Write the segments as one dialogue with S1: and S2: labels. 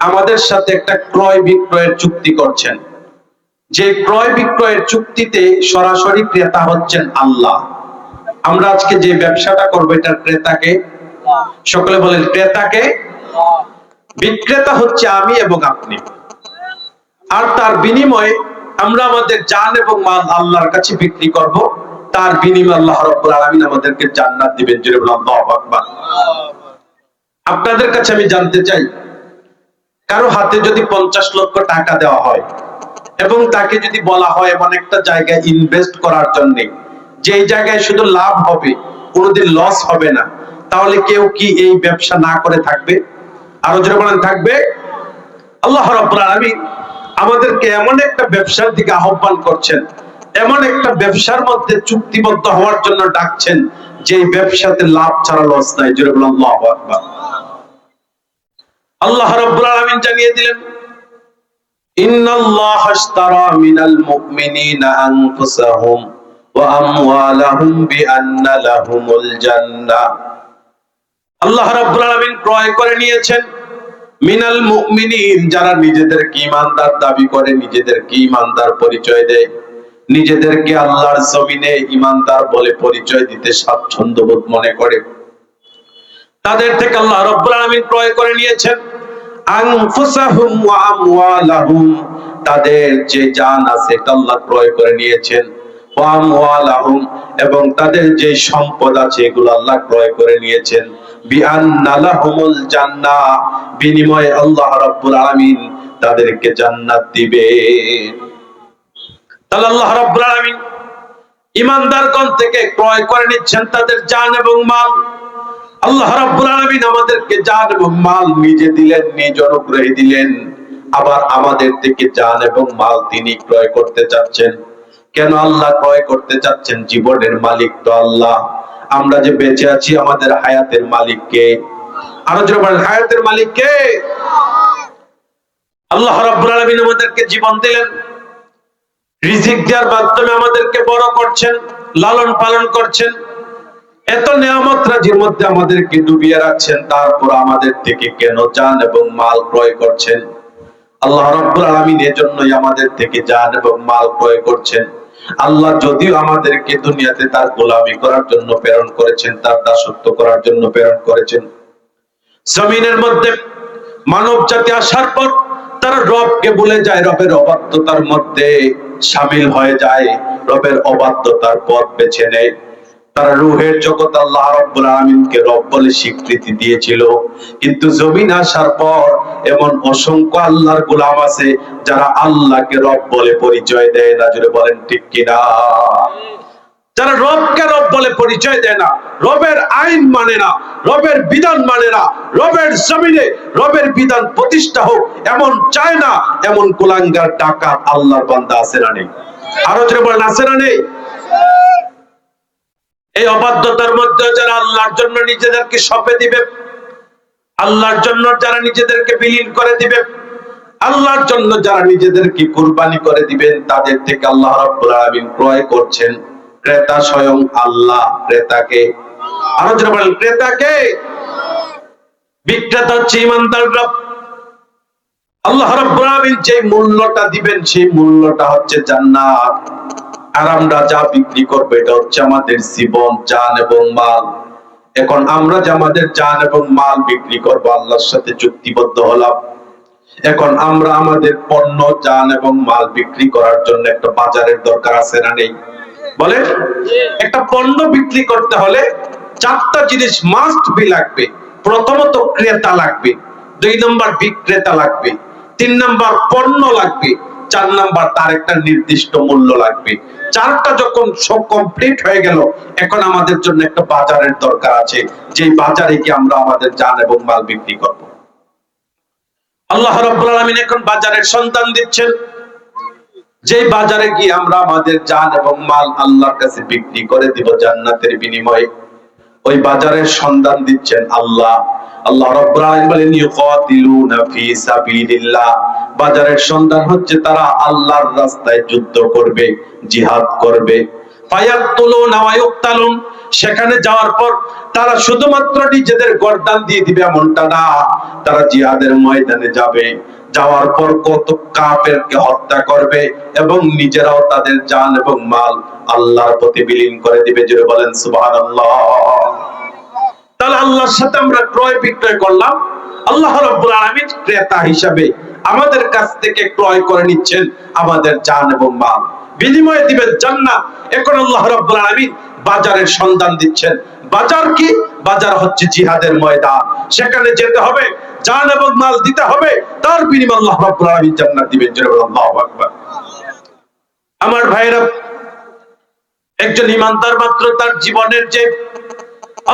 S1: আমাদের সাথে একটা ক্রয় বিক্রয়ের চুক্তি করছেন, যে ক্রয় বিক্রয়ের চুক্তিতে সরাসরি ক্রেতা হচ্ছেন আল্লাহ। আমরা আজকে যে ব্যবসাটা করবো এটার ক্রেতাকে, সকলে বলেন ক্রেতাকে। বিক্রেতা হচ্ছে আমি এবং আপনি, আর তার বিনিময়ে আমরা আমাদের জান এবং মাল আল্লাহর কাছে বিক্রি করব। তার বিনিময়ে আল্লাহ রাব্বুল আলামিন আমাদেরকে জান্নাত দিবেন। জোরে বলুন আল্লাহু আকবার। আপনাদের কাছে আমি জানতে চাই, কারো হাতে যদি 50 লক্ষ টাকা দেওয়া হয় এবং তাকে যদি বলা হয় এমন একটা জায়গায় ইনভেস্ট করার জন্য, যে জায়গায় শুধু লাভ হবে, কোনোদিন লস হবে না, তাহলে কেউ কি এই ব্যবসা না করে থাকবে? আরো জোরে বলেন থাকবে? আল্লাহ রাব্বুল আলামিন আমাদেরকে এমন একটা ব্যবসার দিকে আহ্বান করছেন, এমন একটা ব্যবসার মধ্যে চুক্তিবদ্ধ হওয়ার জন্য ডাকছেন, যে ব্যবসাতে লাভ ছাড়া লস নাই। জোরে বলেন আল্লাহু আকবার। আল্লাহ রাব্বুল আলামিন জানিয়ে দিলেন, ইন্নাল্লাহা আশতারা মিনাল মুমিনিনা আনফুসাহুম ওয়া আমওয়ালাহুম বিআন্না লাহুমুল জান্নাহ। আল্লাহ রাব্বুল আলামিন ক্রয় করে নিয়েছেন মিনাল মুমিনিন, যারা নিজেদেরকে ঈমানদার দাবি করে, নিজেদেরকে ঈমানদার পরিচয় দেয়, নিজেদেরকে আল্লাহর জমিনে ঈমানদার বলে পরিচয় দিতে স্বাচ্ছন্দ্যবোধ মনে করে, তাদের থেকে আল্লাহ রাব্বুল আলামিন ক্রয় করে নিয়েছেন আনফুসাহুম ওয়া আমওয়ালাহুম, তাদের যে জান আছে এটা আল্লাহ ক্রয় করে নিয়েছেন, ওয়া আমওয়ালাহুম, এবং তাদের যে সম্পদ আছে এগুলো আল্লাহ ক্রয় করে নিয়েছেন, বিআন্না লাহুমুল জান্নাহ, বিনিময়ে আল্লাহ রাব্বুল আলামিন তাদেরকে জান্নাত দিবে। তাহলে আল্লাহ রাব্বুল আলামিন ঈমানদারগণ থেকে ক্রয় করে নিচ্ছেন তাদের জান এবং মাল। আল্লাহ রাব্বুল আলামিন আমাদেরকে জান এবং মাল নিজে দিলেন, নিজ অনুগ্রহে দিলেন, আবার আমাদের থেকে জান এবং মাল তিনি ক্রয় করতে চাচ্ছেন। কেন আল্লাহ ক্রয় করতে চাচ্ছেন? জীবনের মালিক তো আল্লাহ। আমরা যে বেঁচে আছি আমাদের হায়াতের মালিক কে? আরো জোরে বলেন, হায়াতের মালিক কে? আল্লাহ রাব্বুল আলামিন আমাদেরকে জীবন দিলেন, রিজিক দেওয়ার মাধ্যমে আমাদেরকে বড় করছেন, লালন পালন করছেন, এত নিয়ামত রাজির মধ্যে আমাদেরকে ডুবিয়ে রাখছেন, তারপর আমাদের থেকে কেন জান এবং মাল ক্রয় করছেন? আল্লাহ রাব্বুল আলামিন এজন্যই আমাদের থেকে জান এবং মাল ক্রয় করছেন। আল্লাহ যদিও আমাদেরকে দুনিয়াতে তার গোলামি করার জন্য প্রেরণ করেছেন, তার দাসত্ব করার জন্য প্রেরণ করেছেন, জমিনের মধ্যে মানব জাতি আসার পর তারা রবকে ভুলে যায়, রবের অবাধ্যতার মধ্যে শামিল হয়ে যায়, রবের অবাধ্যতার পথ বেছে নেয়। তারা রূহের জগৎ আল্লাহ রাব্বুল আলামিনকে রব বলে স্বীকৃতি দিয়েছিল, কিন্তু জমিন আসার পর এমন অসংখ্য আল্লাহর গোলাম আছে যারা আল্লাহকে রব বলে পরিচয় দেয় না। জোরে বলেন ঠিক কিনা? যারা রবকে রব বলে পরিচয় দেয় না, রবের আইন মানে না, রবের বিধান মানে না, রবের জমিনে রবের বিধান প্রতিষ্ঠা হোক এমন চায় না, এমন কুলাঙ্গার ডাকাত আল্লাহর বান্দা আছে না নেই? আরো জোরে বলেন, আছে না নেই? এই অবাধ্যতার মধ্যে যারা আল্লাহর জন্য নিজেদেরকে সঁপে দিবে, আল্লাহর জন্য যারা নিজেদেরকে বিলীন করে দিবে, আল্লাহর জন্য যারা নিজেদেরকে কুরবানি করে দিবেন, তাদের থেকে আল্লাহ রাব্বুল আলামিন ক্রয় করছেন। ক্রেতা স্বয়ং আল্লাহ। ক্রেতাকে? আরো যারা বলেন ক্রেতাকে? বিক্রেতা হচ্ছে ঈমানদার রব। আল্লাহ রাব্বুল আলামিন যে মূল্যটা দিবেন সেই মূল্যটা হচ্ছে জান্নাত। আর আমরা যা বিক্রি করবো এটা হচ্ছে আমাদের জীবন, জান এবং মাল। এখন আমরা যে আমাদের জান এবং মাল বিক্রি করবো, আল্লাহর সাথে চুক্তিবদ্ধ হলাম। এখন আমরা আমাদের পণ্য, জান এবং মাল বিক্রি করার জন্য একটা বাজারের দরকার আছে না নেই? বলে, একটা পণ্য বিক্রি করতে হলে 4টা জিনিস মাস্ট বি লাগবে। প্রথমত ক্রেতা লাগবে, 2 নম্বর বিক্রেতা লাগবে, 3 নম্বর পণ্য লাগবে, 4 নম্বর তার একটা নির্দিষ্ট মূল্য লাগবে। 4টা যখন সব কমপ্লিট হয়ে গেল, এখন আমাদের জন্য একটা বাজারের দরকার আছে, যে বাজারে কি আমরা আমাদের জান এবং মাল বিক্রি করব। আল্লাহ রাব্বুল আলামিন এখন বাজারের সন্ধান দিচ্ছেন, যে বাজারে গিয়ে আমরা আমাদের জান এবং মাল আল্লাহর কাছে বিক্রি করে দিব জান্নাতের বিনিময়ে। ওই বাজারের সন্ধান দিচ্ছেন আল্লাহ। আল্লাহ রাব্বুল আলামিন বলেন, ইউকাতিলুনা ফি সাবিলিল্লাহ। বাজারের সন্ধান হচ্ছে তারা আল্লাহর রাস্তায় যুদ্ধ করবে, জিহাদ করবে। ফায়াকতুলুনা ওয়া ইউকতালুন, সেখানে যাওয়ার পর তারা শুধুমাত্র নিজেদের গর্দান দিয়ে দিবে এমনটা না, তারা জিহাদের ময়দানে যাবে, যাওয়ার পর কত কাফেরকে হত্যা করবে এবং নিজেরাও তাদের জান এবং মাল আল্লাহর প্রতি বিলীন করে দিবে। জোরে বলেন সুবহানাল্লাহ। তাহলে আল্লাহর সাথে আমরা ক্রয় বিক্রয় করলাম, আল্লাহ রাব্বুল আলামিন ক্রেতা হিসাবে আমাদের কাছ থেকে ক্রয় করে নিচ্ছেন আমাদের জান এবং মাল, বিনিময়ে দিবেন জান্নাত। এখন আল্লাহ রাব্বুল আলামিন বাজারের সন্ধান দিচ্ছেন। বাজার কি? বাজার হচ্ছে জিহাদের ময়দান। সেখানে যেতে হবে, জান এবং মাল দিতে হবে, তার বিনিময়ে আল্লাহ রাব্বুল আলামিন জান্নাত দিবেন। জোরে বলেন আল্লাহু আকবার। আমার ভাইরা, একজন ঈমানদার মাত্র তার জীবনের যে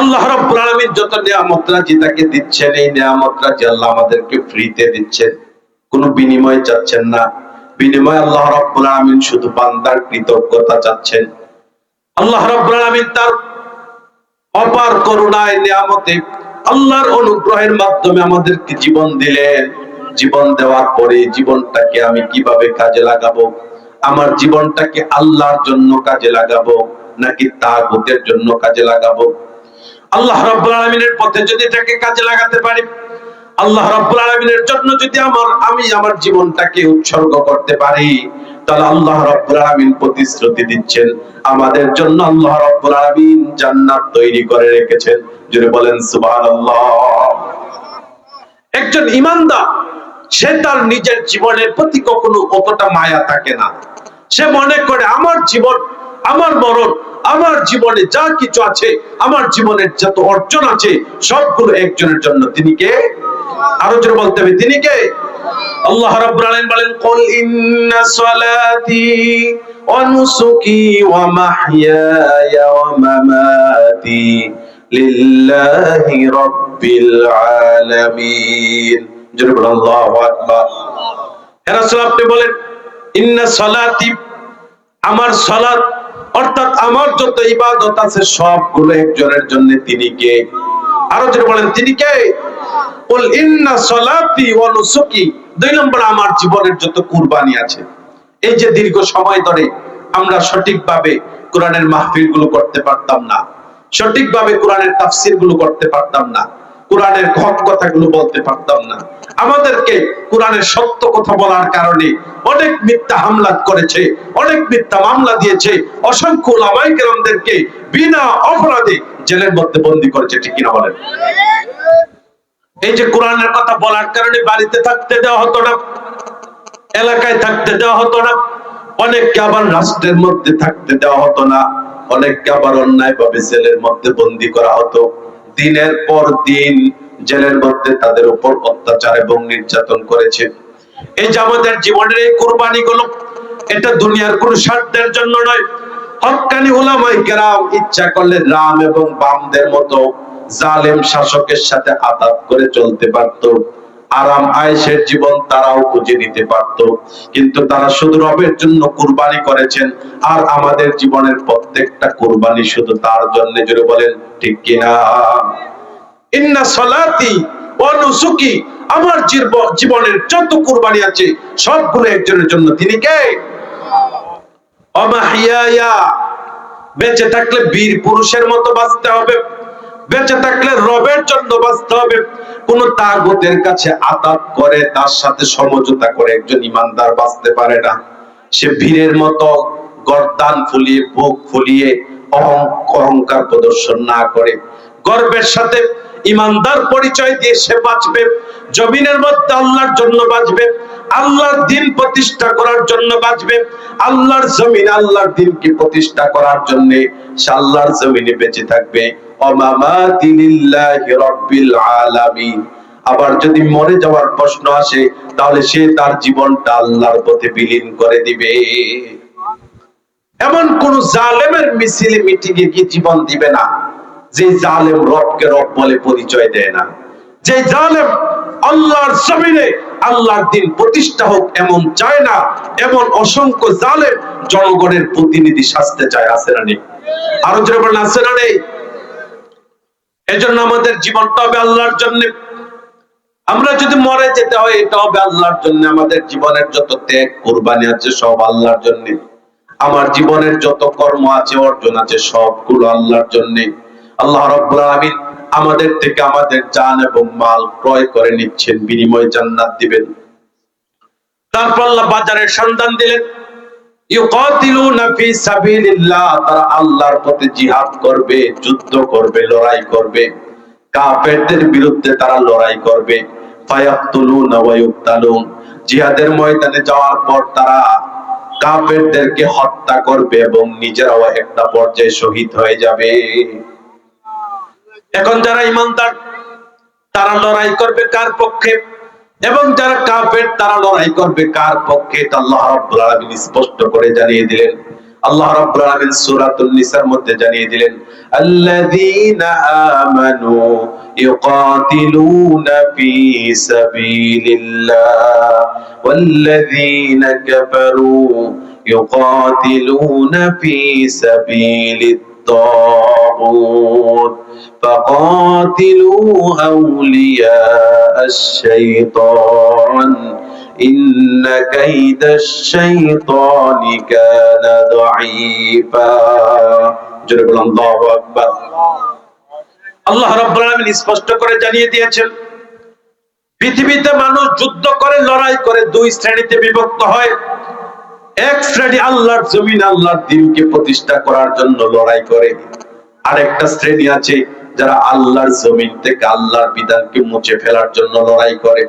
S1: আল্লাহ রাব্বুল আলামিন যত নিয়ামত রাজি তাকে দিচ্ছেন, এই নিয়ামত রাজি আল্লাহ আমাদেরকে ফ্রিতে দিচ্ছেন, কোনো বিনিময় চাচ্ছেন না। বিনিময় আল্লাহ রাব্বুল আলামিন শুধু বান্দার কৃতজ্ঞতা চাচ্ছেন। আল্লাহ রাব্বুল আলামিন তার অপার করুণায় নিয়ামতে আল্লাহর অনুগ্রহের মাধ্যমে আমাদেরকে জীবন দিলেন। জীবন দেওয়ার পরে জীবনটাকে আমি কিভাবে কাজে লাগাবো? আমার জীবনটাকে আল্লাহর জন্য কাজে লাগাবো নাকি তাগুতের জন্য কাজে লাগাবো? আল্লাহ রাব্বুল আলামিনের পথে যদি এটাকে কাজে লাগাতে পারি, আল্লাহ রাব্বুল আলামিনের জন্য যদি আমি আমার জীবনটাকে উৎসর্গ করতে পারি, তাহলে আল্লাহ রাব্বুল আলামিন প্রতিশ্রুতি দিচ্ছেন আমাদের জন্য আল্লাহ রাব্বুল আলামিন জান্নাত তৈরি করে রেখেছেন। জোরে বলেন সুবহানাল্লাহ। একজন ঈমানদার সে তার নিজের জীবনের প্রতি কখনো অতটা মায়া থাকে না। সে মনে করে আমার জীবন, আমার মরণ, আমার জীবনে যা কিছু আছে, আমার জীবনের যত অর্জন আছে সবগুলো একজনের জন্য। তিনি কে? আরো জোরে বলতে হবে, তিনি কে? আল্লাহ রাব্বুল আলামিন বলেন, কুল ইন্না সালাতি ওয়া নুসুকি ওয়া মাহইয়ায়া ওয়া মামাতি লিল্লাহি রাব্বিল আলামিন। জোরে বলেন আল্লাহু আকবার। হে রাসূল, আপনি বলেন ইন্না সালাতি, আমার সালাত অর্থাৎ আমার যত ইবাদত আছে সবগুলো একজনের জন্য। তিনি কে? আরো জোরে বলেন, তিনি কে? কুল ইন্না সালাতি ওয়া নুসুকি, দুই নম্বর আমার জীবনের যত কুরবানি আছে। এই যে দীর্ঘ সময় ধরে আমরা সঠিকভাবে কোরআনের মাহফিল গুলো করতে পারতাম না, সঠিকভাবে কোরআনের তাফসীর গুলো করতে পারতাম না, কোরআনের হক কথাগুলো বলতে পারতাম না। আমাদেরকে কোরআনের সত্য কথা বলার কারণে অনেক মিথ্যা হামলা করেছে, অনেক মিথ্যা মামলা দিয়েছে, অসংখ্য উলামায়ে কেরামদেরকে বিনা অপরাধে জেলের মধ্যে বন্দী করেছে। ঠিক কিনা বলেন? এই যে কোরআনের কথা বলার কারণে বাড়িতে থাকতে দেওয়া হতো না, এলাকায় থাকতে দেওয়া হতো না, অনেককে আবার রাষ্ট্রের মধ্যে থাকতে দেওয়া হতো না, অনেককে আবার অন্যায়ভাবে জেলের মধ্যে বন্দী করা হতো। দিনের পর দিন জেলের মধ্যে তাদের উপর অত্যাচার এবং নির্যাতন করেছে। এই যে আমাদের জীবনের এই কুরবানিগুলো, এটা দুনিয়ার কোন স্বার্থের জন্য নয়। হক্কানি উলামায়ে কেরাম ইচ্ছা করলে রাম এবং বামদের মতো জালেম শাসকের সাথে আতাত করে চলতে পারত, আরাম আয়েশের জীবন তারাও খুঁজে নিতে পারত, কিন্তু তারা শুধু রবের জন্য কুরবানি করেছেন। আর আমাদের জীবনের প্রত্যেকটা কুরবানি শুধু তার জন্য। জোরে বলেন ঠিক কিনা? ইন্না সালাতি ওয়া নুসুকি, আমার জীবনের যত কুরবানি আছে সবগুলো একজনের জন্য। তিনি কে? ওয়া মাহইয়ায়া, বেঁচে থাকলে বীর পুরুষের মতো বাঁচতে হবে, বেঁচে থাকলে রবের জন্য বাঁচতে হবে। কোন তাগুতের কাছে আতাত করে তার সাথে সমঝোতা করে একজন ঈমানদার বাঁচতে পারে না। সে বীরের মতো গর্দান ফুলিয়ে, বুক ফুলিয়ে অহংকার প্রদর্শন না করে গর্বের সাথে ঈমানদার পরিচয় দিয়ে সে বাঁচবে। জমিনের মধ্যে আল্লাহর জন্য বাঁচবে, আল্লাহর দ্বীন প্রতিষ্ঠা করার জন্য বাঁচবে। আল্লাহর জমিনে আল্লাহর দ্বীনকে প্রতিষ্ঠা করার জন্য সে আল্লাহর জমিনে বেঁচে থাকবে। ওমামাতি লিল্লাহি রাব্বিল আলামিন। আবার যদি মরে যাওয়ার প্রশ্ন আসে, তাহলে সে তার জীবনটা আল্লাহর পথে বিলীন করে দিবে। এমন কোন জালেমের মিছিলে মিটিংয়ে কি জীবন দিবে না যে জালেম রবকে রব বলে পরিচয় দেয় না, যে জালেম আল্লাহর জমিনে আল্লাহর দ্বীন প্রতিষ্ঠা হোক এমন চায় না। এমন অসংখ্য জালেম জনগণের প্রতিনিধি সাজতে চায়। আছে না নেই? আরো জোরে বলেন, আছে না নেই? এজন্য আমাদের জীবনটা হবে আল্লাহর জন্য। আমরা যদি মরে যেতে হয়, এটা হবে আল্লাহর জন্য। আমাদের জীবনের যত ত্যাগ কুরবানি আছে সব আল্লাহর জন্য। আমার জীবনের যত কর্ম আছে, অর্জন আছে, সবগুলো আল্লাহর জন্য। আল্লাহ রাব্বুল আলামিন আমাদের থেকে আমাদের জান এবং মাল ক্রয় করে নিচ্ছেন, বিনিময়ে জান্নাত দিবেন। তারপর আল্লাহ বাজারের সন্ধান দিলেন, ইউকাতিলুনা ফি সাবিলিল্লাহ, তারা আল্লাহর পথে জিহাদ করবে, যুদ্ধ করবে, লড়াই করবে, কাফেরদের বিরুদ্ধে তারা লড়াই করবে। ফায়াকতুলুনা ওয়া ইউকতালুন, জিহাদের ময়দানে যাওয়ার পর তারা কাফেরদেরকে হত্যা করবে এবং নিজেরাও একটা পর্যায়ে শহীদ হয়ে যাবে। এখন যারা ঈমানদার তারা লড়াই করবে কার পক্ষে, এবং যারা কাফের তারা লড়াই করবে কার পক্ষে, তা আল্লাহ রাব্বুল আলামিন স্পষ্ট করে জানিয়ে দিলেন। আল্লাহ রাব্বুল আলামিন সূরাতুন নিসার মধ্যে জানিয়ে দিলেন, আল্লাযীনা আমানু ইউকাতিলুনা ফি সাবিলিল্লাহ ওয়াল্লাযীনা কাফারু ইউকাতিলুনা ফি সাবিলিত তাগুত فقاتلوا أولياء الشيطان إن كيد الشيطان كان ضعيفا جرب الله أكبر আল্লাহ রাব্বুল আলামিন স্পষ্ট করে জানিয়ে দিয়েছেন, পৃথিবীতে মানুষ যুদ্ধ করে, লড়াই করে, দুই শ্রেণীতে বিভক্ত হয়। এক শ্রেণী আল্লাহর জমিন, আল্লাহর দ্বীনকে প্রতিষ্ঠা করার জন্য লড়াই করে। আরেকটা শ্রেণী আছে যারা আল্লাহর জমিন থেকে আল্লাহর বিধানকে মুছে ফেলার জন্য লড়াই করে।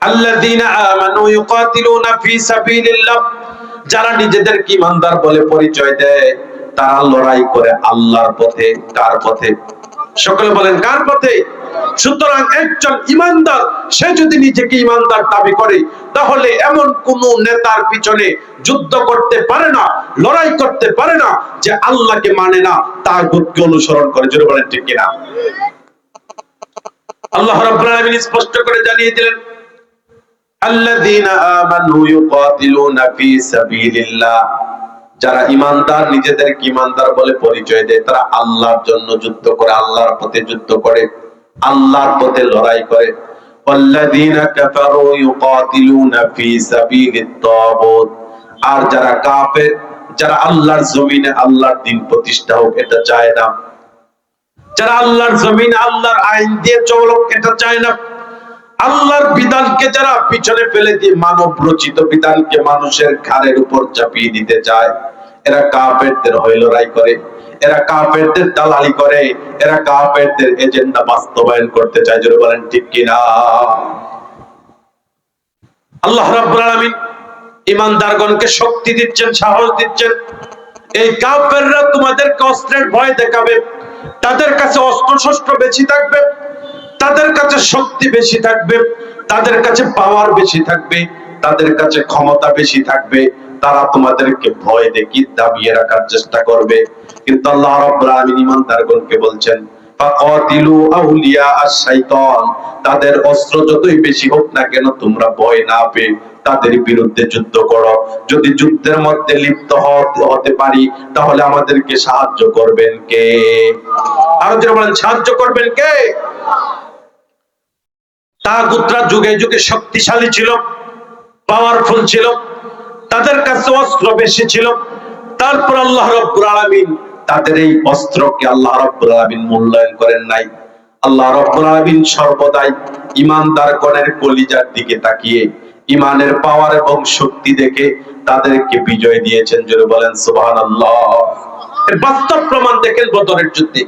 S1: আল্লাযীনা আমানু ইউকাতিলুনা ফি সাবিলিল্লাহ, যারা নিজেদেরকে ঈমানদার বলে পরিচয় দেয়, তারা লড়াই করে আল্লাহর পথে। কার পথে? সকলে বলেন কার পথে? সুতরাং একজন ঈমানদার সে যদি নিজেকে ঈমানদার দাবি করে, তাহলে এমন কোন নেতার পিছনে যুদ্ধ করতে পারে না, লড়াই করতে পারে না যে আল্লাহকে মানে না, তাগুতকে অনুসরণ করে। জোরে বলেন ঠিক কিনা? আল্লাহ রাব্বুল আলামিন স্পষ্ট করে জানিয়ে দিলেন, আল্লাযীনা আমানু ইউকাতিলুনা ফি সাবিলিল্লাহ, যারা ঈমানদার, নিজেদেরকে ঈমানদার বলে পরিচয় দেয়, তারা আল্লাহর জন্য যুদ্ধ করে, আল্লাহর পথে যুদ্ধ করে, আল্লাহর পথে লড়াই করে। ওয়াল্লাযীনা কাফারু ইউকাতিলুনা ফি সাবিলিত তাগুত, আর যারা কাফের, যারা আল্লাহর জমিনে আল্লাহর দ্বীন প্রতিষ্ঠা হোক এটা চায় না, যারা আল্লাহর জমিনে আল্লাহর আইন দিয়ে চলুক এটা চায় না, আল্লাহর বিধানকে যারা পিছনে ফেলে দিয়ে মানব রচিত বিধানকে মানুষের ঘাড়ের উপর চাপিয়ে দিতে চায়, এরা কাফেরদের হয়ে লড়াই করে, এরা কাফেরদের দালালি করে, এরা কাফেরদের এজেন্ডা বাস্তবায়ন করতে চায়। জোরে বলেন ঠিক কিনা? আল্লাহ রাব্বুল আলামিন ঈমানদারগণকে শক্তি দিচ্ছেন, সাহস দিচ্ছেন। এই কাফেররা তোমাদেরকে অস্ত্রের ভয় দেখাবে, তাদের কাছে অস্ত্র শস্ত্র বেশি থাকবে, তাদের কাছে শক্তি বেশি থাকবে, তাদের কাছে পাওয়ার বেশি থাকবে, তাদের কাছে ক্ষমতা বেশি থাকবে, তারা তোমাদেরকে ভয় দেখিয়ে দাবিয়ে রাখার চেষ্টা করবে। কিন্তু আল্লাহ রাব্বুল আলামিন ঈমানদারগণকে বলছেন, ফাকাতিলু আউলিয়া আশ-শাইতান, তাদের অস্ত্র যতই বেশি হোক না কেন, তোমরা ভয় না পেয়ে তাদের বিরুদ্ধে যুদ্ধ করো। যদি যুদ্ধের মধ্যে লিপ্ত হতে পারি, তাহলে আমাদেরকে সাহায্য করবেন কে? আর যারা বলেন সাহায্য করবেন কে? তাগুতরা যুগে যুগে শক্তিশালী ছিল, পাওয়ারফুল ছিল, তাদের কাছে অস্ত্র বেশি ছিল। তারপর আল্লাহ রাব্বুল আলামিন তাদের এই অস্ত্রকে আল্লাহ রাব্বুল আলামিন মূল্যায়ন করেন নাই। আল্লাহ রাব্বুল আলামিন সর্বদাই ঈমানদারগণের কলিজার দিকে তাকিয়ে ঈমানের পাওয়ার এবং শক্তি দেখে তাদেরকে বিজয় দিয়েছেন। জোরে বলেন সুবহানাল্লাহ। এর বাস্তব প্রমাণ দেখেন বদরের যুদ্ধে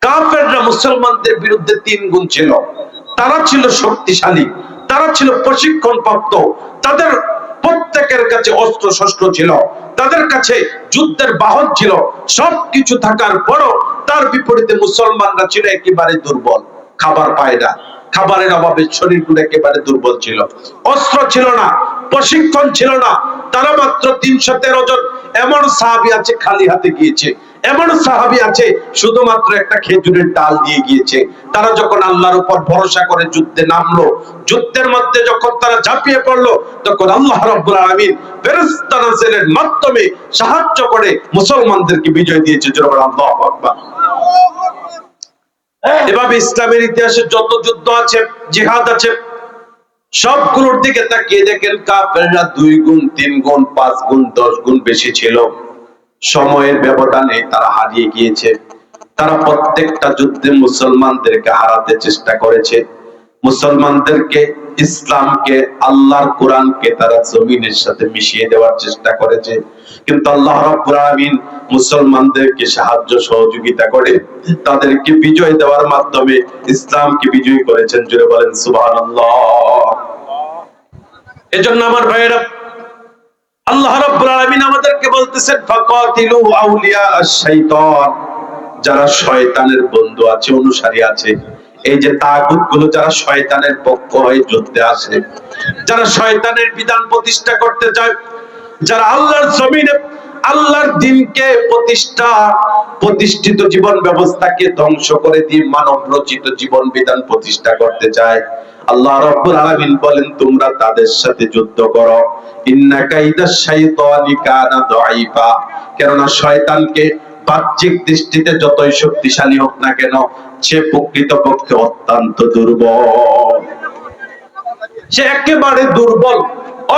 S1: কাফেররা মুসলমানদের বিরুদ্ধে 3 গুণ ছিল। তারা ছিল শক্তিশালী, তারা ছিল প্রশিক্ষণ প্রাপ্ত, তাদের প্রত্যেকের কাছে অস্ত্র শস্ত্র ছিল, তাদের কাছে যুদ্ধের বাহন ছিল, সবকিছু থাকার পরও তার বিপরীতে মুসলমানরা ছিল একেবারে দুর্বল, খাবার পায় না, খাবারের অভাবে শরীরগুলো একেবারে দুর্বল ছিল, অস্ত্র ছিল না, প্রশিক্ষণ ছিল না। তারা মাত্র 313 জন। এমন সাহাবী আছে খালি হাতে গিয়েছে, এমন সাহাবী আছে শুধুমাত্র একটা খেজুরের ডাল দিয়ে গিয়েছে। তারা যখন আল্লাহর উপর ভরসা করে যুদ্ধে নামলো, যুদ্ধের মধ্যে যখন তারা ঝাঁপিয়ে পড়লো, তখন আল্লাহ রাব্বুল আলামিন ফেরেশতা নাযিলের মাধ্যমে সাহায্য করে মুসলমানদেরকে বিজয় দিয়েছে। জোরে বলেন আল্লাহু আকবার। এভাবে ইসলামের ইতিহাসে যত যুদ্ধ আছে, জিহাদ আছে, সবগুলোর দিকে তাকিয়ে দেখেন কাফেররা 2 গুণ 3 গুণ 5 গুণ 10 গুণ বেশি ছিল। সময়ের ব্যবধানে তারা হারিয়ে গিয়েছে। তারা প্রত্যেকটা যুদ্ধে মুসলমানদেরকে হারাতে চেষ্টা করেছে। মুসলমানদেরকে, ইসলামকে, আল্লাহর কোরআনকে তারা জমিনের সাথে মিশিয়ে দেওয়ার চেষ্টা করেছে। কিন্তু আল্লাহ রাব্বুল আলামিন মুসলমানদেরকে সাহায্য সহযোগিতা করে তাদেরকে বিজয় দেওয়ার মাধ্যমে ইসলামকে বিজয়ী করেছেন। জোরে বলেন সুবহানাল্লাহ। এজন্য আমার ভাইয়েরা, আল্লাহ রাব্বুল আলামিন আমাদেরকে বলতেছেন ফাকাতিলু আউলিয়া আশ-শাইতান, যারা শয়তানের বন্ধু আছে, অনুসারী আছে, এই যে তাগুত গুলো যারা শয়তানের পক্ষ হয়ে যুদ্ধে আসে, যারা শয়তানের বিধান প্রতিষ্ঠা করতে চায়, যারা আল্লাহর জমিনে আল্লাহর দ্বীনকে প্রতিষ্ঠিত জীবন ব্যবস্থাকে ধ্বংস করে দিয়ে মানব রচিত জীবন বিধান প্রতিষ্ঠা করতে চায়, আল্লাহ রাব্বুল আলামিন বলেন তোমরা তাদের সাথে যুদ্ধ করো। ইন্না কাইদাশ শাইতানি কানা দাঈফা, কেননা শয়তানকে বাহ্যিক দৃষ্টিতে যতই শক্তিশালী হোক না কেন, সে প্রকৃতপক্ষে অত্যন্ত দুর্বল। সে একেবারে দুর্বল,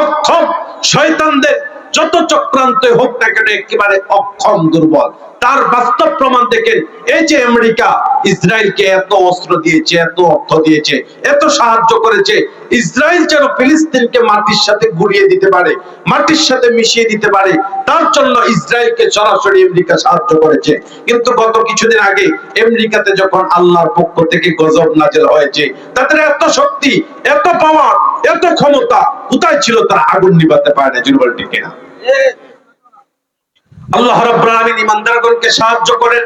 S1: অক্ষম। শয়তানদের যত চক্রান্ত হোক না কেন একেবারে অক্ষম, দুর্বল। তার বাস্তব প্রমাণ দেখেন। এই যে আমেরিকা ইসরায়েলকে এত অস্ত্র দিয়েছে, এত অর্থ দিয়েছে, এত সাহায্য করেছে, ইসরায়েল যেন ফিলিস্তিনকে মাটির সাথে গুঁড়িয়ে দিতে পারে, মাটির সাথে মিশিয়ে দিতে পারে, তার জন্য ইসরায়েলকে সরাসরি আমেরিকা সাহায্য করেছে। কিন্তু গত কিছুদিন আগে আমেরিকাতে যখন আল্লাহর পক্ষ থেকে গজব নাযিল হয়েছে, তাদের এত শক্তি, এত পাওয়ার, এত ক্ষমতা কোথায় ছিল? তারা আগুন নিভাতে পারে না। জুরবল ঠিক কিনা? আল্লাহ রাব্বুল আলামিন ইমানদারগণকে সাহায্য করেন।